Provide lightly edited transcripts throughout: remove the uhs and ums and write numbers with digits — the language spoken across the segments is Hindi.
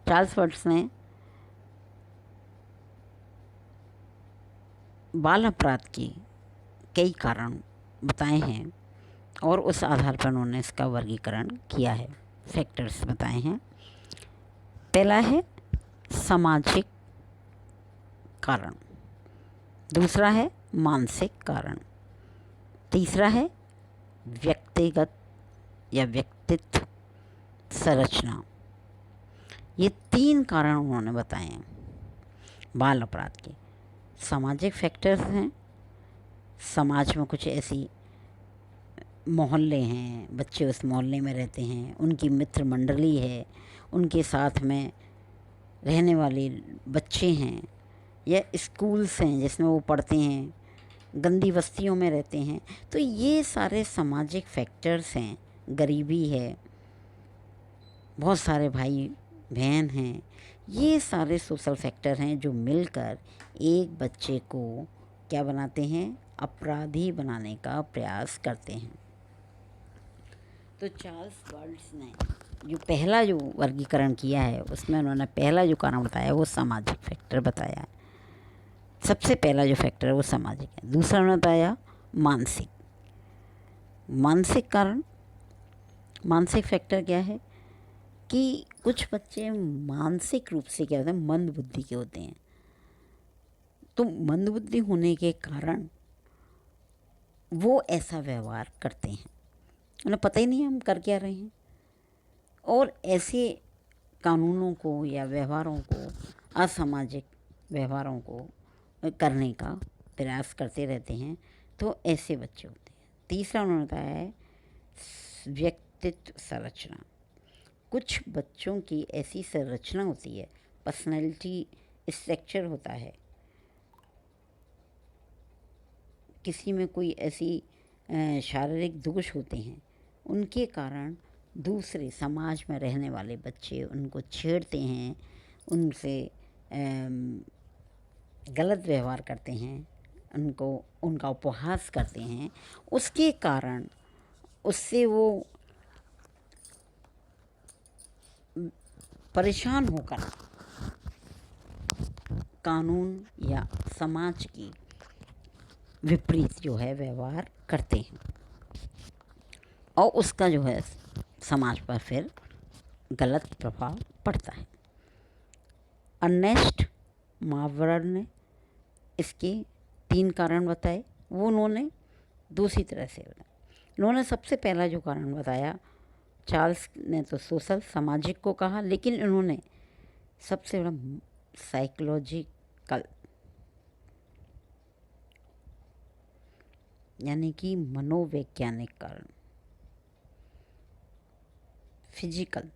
चार्ल्स वर्ट्स ने बाल अपराध के कई कारण बताए हैं और उस आधार पर उन्होंने इसका वर्गीकरण किया है, फैक्टर्स बताए हैं। पहला है सामाजिक कारण, दूसरा है मानसिक कारण, तीसरा है व्यक्तिगत या व्यक्तित्व संरचना। ये 3 कारण उन्होंने बताए हैं बाल अपराध के। सामाजिक फैक्टर्स हैं, समाज में कुछ ऐसी मोहल्ले हैं, बच्चे उस मोहल्ले में रहते हैं, उनकी मित्र मंडली है, उनके साथ में रहने वाले बच्चे हैं, या स्कूल्स हैं जिसमें वो पढ़ते हैं, गंदी बस्तियों में रहते हैं। तो ये सारे सामाजिक फैक्टर्स हैं। गरीबी है, बहुत सारे भाई बहन हैं, ये सारे सोशल फैक्टर हैं जो मिलकर एक बच्चे को क्या बनाते हैं, अपराधी बनाने का प्रयास करते हैं। तो चार्ल्स वर्ट्स ने जो पहला जो वर्गीकरण किया है उसमें उन्होंने पहला जो कारण बताया वो सामाजिक फैक्टर बताया है। सबसे पहला जो फैक्टर है वो सामाजिक है। दूसरा उन्होंने बताया मानसिक कारण। मानसिक फैक्टर क्या है कि कुछ बच्चे मानसिक रूप से क्या होते हैं, मंद बुद्धि के होते हैं। तो मंद बुद्धि होने के कारण वो ऐसा व्यवहार करते हैं, उन्हें पता ही नहीं हम कर क्या रहे हैं, और ऐसे कानूनों को या व्यवहारों को, असामाजिक व्यवहारों को करने का प्रयास करते रहते हैं। तो ऐसे बच्चे होते हैं। तीसरा उन्होंने बताया है व्यक्तित्व संरचना। कुछ बच्चों की ऐसी संरचना होती है, पर्सनैलिटी स्ट्रक्चर होता है, किसी में कोई ऐसी शारीरिक दोष होते हैं, उनके कारण दूसरे समाज में रहने वाले बच्चे उनको छेड़ते हैं, उनसे गलत व्यवहार करते हैं, उनका उपहास करते हैं। उसके कारण उससे वो परेशान होकर कानून या समाज की विपरीत जो है व्यवहार करते हैं, और उसका जो है समाज पर फिर गलत प्रभाव पड़ता है। अर्नेस्ट मार्वर ने इसके 3 कारण बताए, वो उन्होंने दूसरी तरह से बताया। उन्होंने सबसे पहला जो कारण बताया, चार्ल्स ने तो सोशल सामाजिक को कहा, लेकिन इन्होंने सबसे बड़ा साइकोलॉजिकल यानी कि मनोवैज्ञानिक कारण, फिजिकल,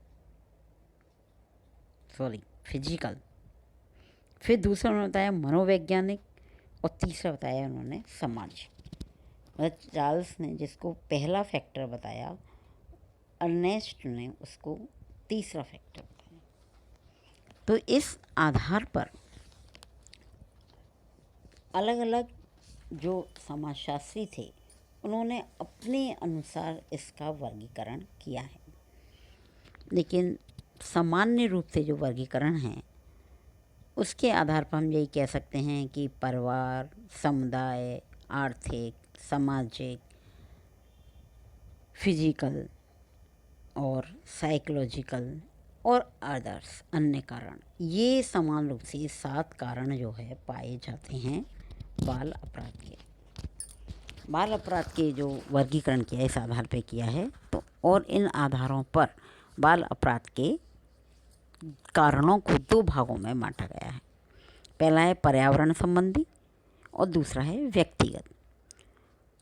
फिर दूसरा उन्होंने बताया मनोवैज्ञानिक, और तीसरा बताया उन्होंने सामाजिक। मतलब चार्ल्स ने जिसको पहला फैक्टर बताया, अर्नेस्ट ने उसको तीसरा फैक्टर बताया। तो इस आधार पर अलग अलग जो समाजशास्त्री थे उन्होंने अपने अनुसार इसका वर्गीकरण किया है। लेकिन सामान्य रूप से जो वर्गीकरण है उसके आधार पर हम यही कह सकते हैं कि परिवार, समुदाय, आर्थिक, सामाजिक, फिजिकल और साइकोलॉजिकल और अदर्स अन्य कारण, ये समान रूप से 7 कारण जो है पाए जाते हैं बाल अपराध के। बाल अपराध के जो वर्गीकरण किया इस आधार पे किया है, तो और इन आधारों पर बाल अपराध के कारणों को 2 भागों में बांटा गया है। पहला है पर्यावरण संबंधी और दूसरा है व्यक्तिगत।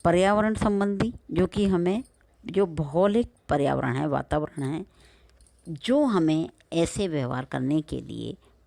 पर्यावरण संबंधी जो कि हमें जो भौगोलिक पर्यावरण है, वातावरण है, जो हमें ऐसे व्यवहार करने के लिए